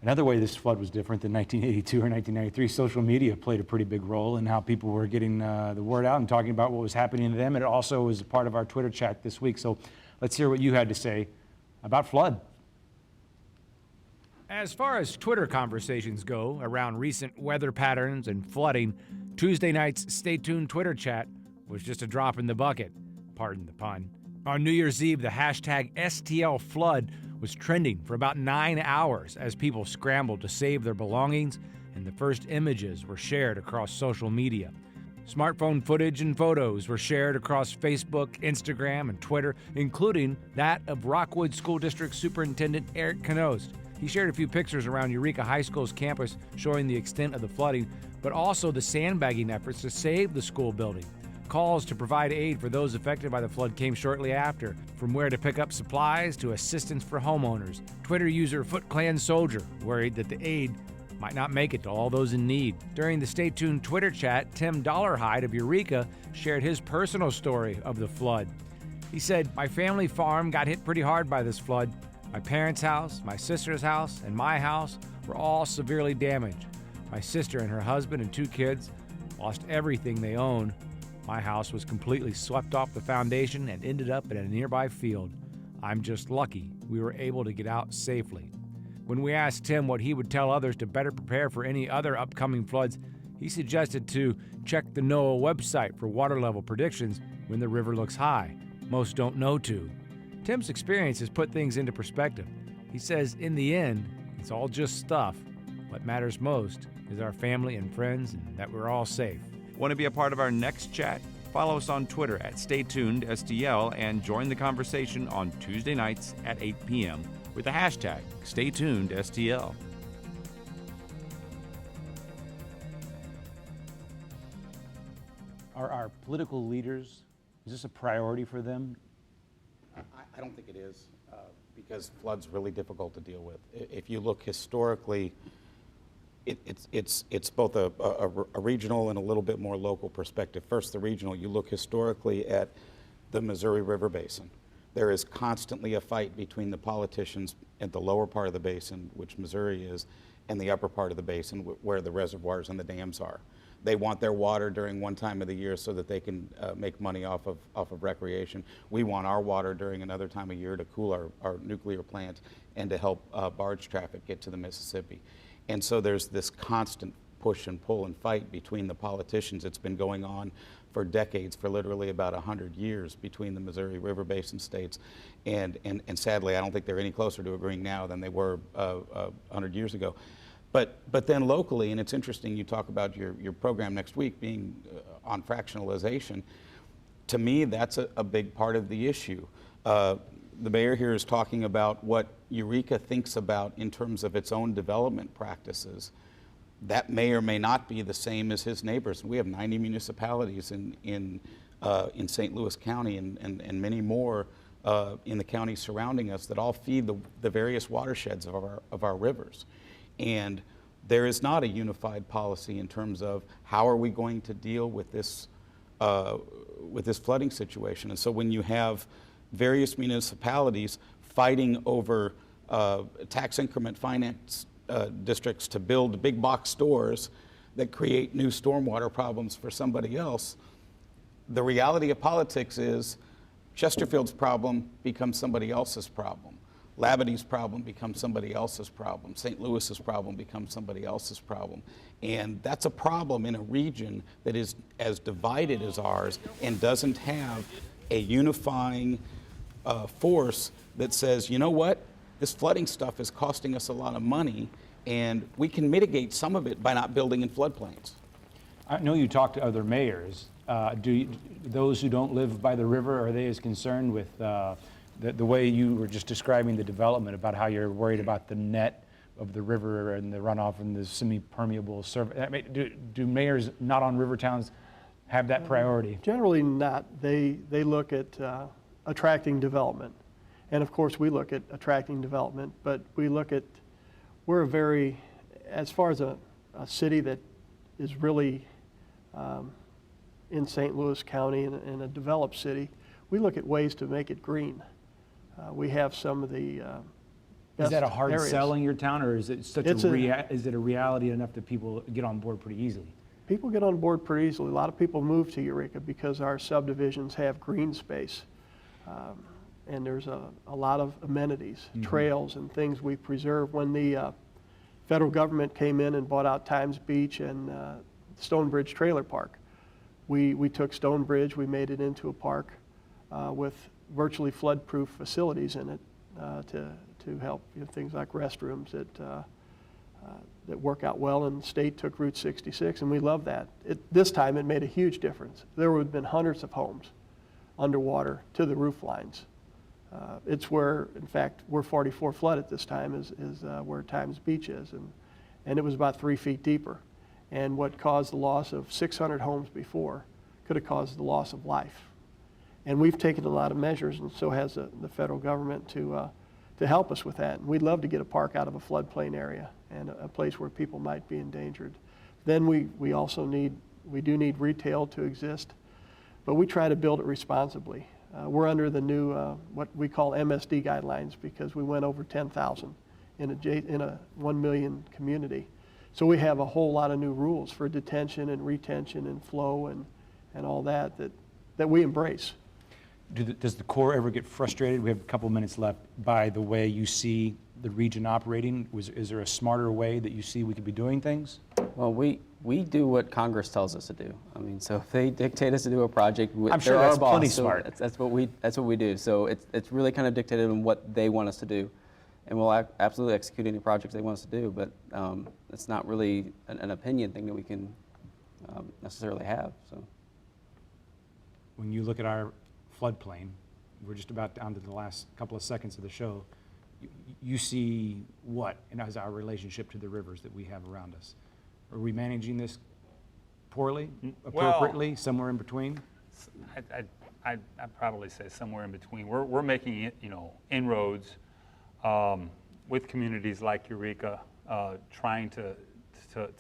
Another way this flood was different than 1982 or 1993, social media played a pretty big role in how people were getting the word out and talking about what was happening to them. And it also was a part of our Twitter chat this week. So let's hear what you had to say about flood. As far as Twitter conversations go around recent weather patterns and flooding, Tuesday night's Stay Tuned Twitter chat was just a drop in the bucket, pardon the pun. On New Year's Eve, the hashtag STL flood was trending for about 9 hours as people scrambled to save their belongings, and the first images were shared across social media. Smartphone footage and photos were shared across Facebook, Instagram, and Twitter, including that of Rockwood School District Superintendent Eric Knost. He shared a few pictures around Eureka High School's campus showing the extent of the flooding, but also the sandbagging efforts to save the school building. Calls to provide aid for those affected by the flood came shortly after, from where to pick up supplies to assistance for homeowners. Twitter user FootClan Soldier worried that the aid might not make it to all those in need. During the Stay Tuned Twitter chat, Tim Dollarhide of Eureka shared his personal story of the flood. He said, "My family farm got hit pretty hard by this flood. My parents' house, my sister's house, and my house were all severely damaged. My sister and her husband and 2 kids lost everything they owned. My house was completely swept off the foundation and ended up in a nearby field. I'm just lucky we were able to get out safely." When we asked Tim what he would tell others to better prepare for any other upcoming floods, he suggested to check the NOAA website for water level predictions when the river looks high. Most don't know to. Tim's experience has put things into perspective. He says, in the end, it's all just stuff. What matters most is our family and friends and that we're all safe. Want to be a part of our next chat? Follow us on Twitter at StayTunedSTL and join the conversation on Tuesday nights at 8 p.m. with the hashtag StayTunedSTL. Are our political leaders, is this a priority for them? I don't think it is, because flood's really difficult to deal with. If you look historically, it's both a regional and a little bit more local perspective. First, the regional, you look historically at the Missouri River Basin. There is constantly a fight between the politicians at the lower part of the basin, which Missouri is, and the upper part of the basin, where the reservoirs and the dams are. They want their water during one time of the year so that they can make money off of recreation. We want our water during another time of year to cool our nuclear plant and to help barge traffic get to the Mississippi. And so there's this constant push and pull and fight between the politicians. It's been going on for decades, for literally about 100 years, between the Missouri River Basin states. And sadly, I don't think they're any closer to agreeing now than they were 100 years ago. But then locally, and it's interesting, you talk about your program next week being on fractionalization. To me, that's a big part of the issue. The mayor here is talking about what Eureka thinks about in terms of its own development practices. That may or may not be the same as his neighbors. We have 90 municipalities in St. Louis County and many more in the counties surrounding us that all feed the various watersheds of our rivers. And there is not a unified policy in terms of how are we going to deal with this flooding situation. And so when you have various municipalities fighting over tax increment finance districts to build big box stores that create new stormwater problems for somebody else, the reality of politics is Chesterfield's problem becomes somebody else's problem. Labade's problem becomes somebody else's problem. St. Louis's problem becomes somebody else's problem. And that's a problem in a region that is as divided as ours and doesn't have a unifying force that says, you know what, this flooding stuff is costing us a lot of money and we can mitigate some of it by not building in floodplains. I know you talk to other mayors. Those who don't live by the river, are they as concerned with the way you were just describing the development, about how you're worried about the net of the river and the runoff and the semi-permeable surface? I mean, do mayors not on river towns have that priority? Generally not. They look at attracting development. And of course we look at attracting development, but we're a very, as far as a city that is really in St. Louis County and a developed city, we look at ways to make it green. We have some of the Is that a hard areas. sell in your town, or is it such It's is it a reality enough that people get on board pretty easily? People get on board pretty easily. A lot of people move to Eureka because our subdivisions have green space. And there's a lot of amenities, trails and things we preserve. When the federal government came in and bought out Times Beach and Stonebridge Trailer Park, we took Stonebridge, we made it into a park with virtually flood-proof facilities in it to help, things like restrooms that work out well. And the state took Route 66, and we love that. This time it made a huge difference. There would have been hundreds of homes underwater to the roof lines. It's where, in fact, where 44 flood at this time is where Times Beach is, and it was about 3 feet deeper. And what caused the loss of 600 homes before could have caused the loss of life. And we've taken a lot of measures, and so has the federal government to help us with that. And we'd love to get a park out of a floodplain area and a place where people might be endangered. Then we also need retail to exist, but we try to build it responsibly. We're under the new, what we call MSD guidelines, because we went over 10,000 in a 1 million community. So we have a whole lot of new rules for detention and retention and flow and all that we embrace. Does the Corps ever get frustrated? We have a couple minutes left by the way you see the region operating. Is there a smarter way that you see we could be doing things? Well, we do what Congress tells us to do. I mean, so if they dictate us to do a project, I'm sure they're that's our boss, plenty so smart. That's what we do. So it's really kind of dictated on what they want us to do, and we'll absolutely execute any projects they want us to do. But it's not really an opinion thing that we can necessarily have. So When you look at our floodplain, we're just about down to the last couple of seconds of the show. You see what, and as our relationship to the rivers that we have around us? Are we managing this poorly, appropriately, somewhere in between? I'd probably say somewhere in between. We're making inroads with communities like Eureka, trying to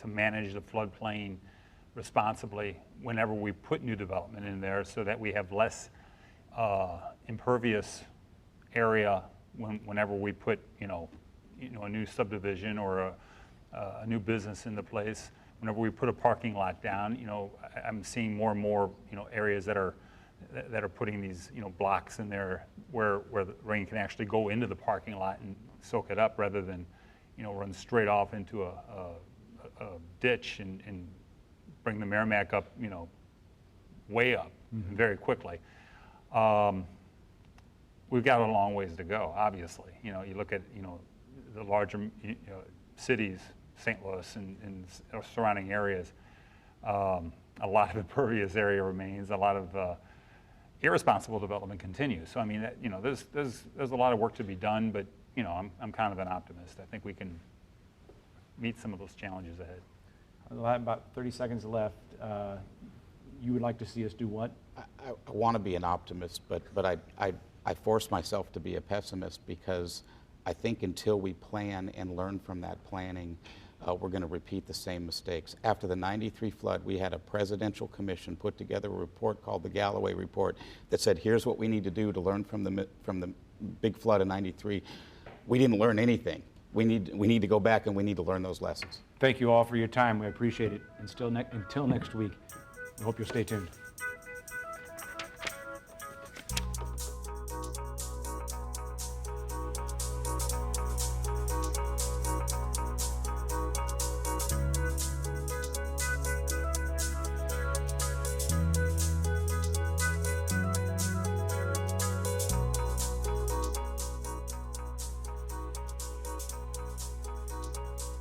manage the floodplain responsibly whenever we put new development in there, so that we have less impervious area whenever we put a new subdivision or a new business into place. Whenever we put a parking lot down, I'm seeing more and more areas that are putting these blocks in there where the rain can actually go into the parking lot and soak it up, rather than run straight off into a ditch and bring the Merrimack up way up very quickly. We've got a long ways to go, obviously. You look at the larger cities, St. Louis and surrounding areas. A lot of impervious area remains. A lot of irresponsible development continues. So I mean, there's a lot of work to be done, but I'm kind of an optimist. I think we can meet some of those challenges ahead. About 30 seconds left. You would like to see us do what? I want to be an optimist, but I force myself to be a pessimist, because I think until we plan and learn from that planning, we're going to repeat the same mistakes. After the '93 flood, we had a presidential commission put together a report called the Galloway Report that said, here's what we need to do to learn from the big flood of '93. We didn't learn anything. We need to go back and we need to learn those lessons. Thank you all for your time. We appreciate it. And until next week, we hope you'll stay tuned.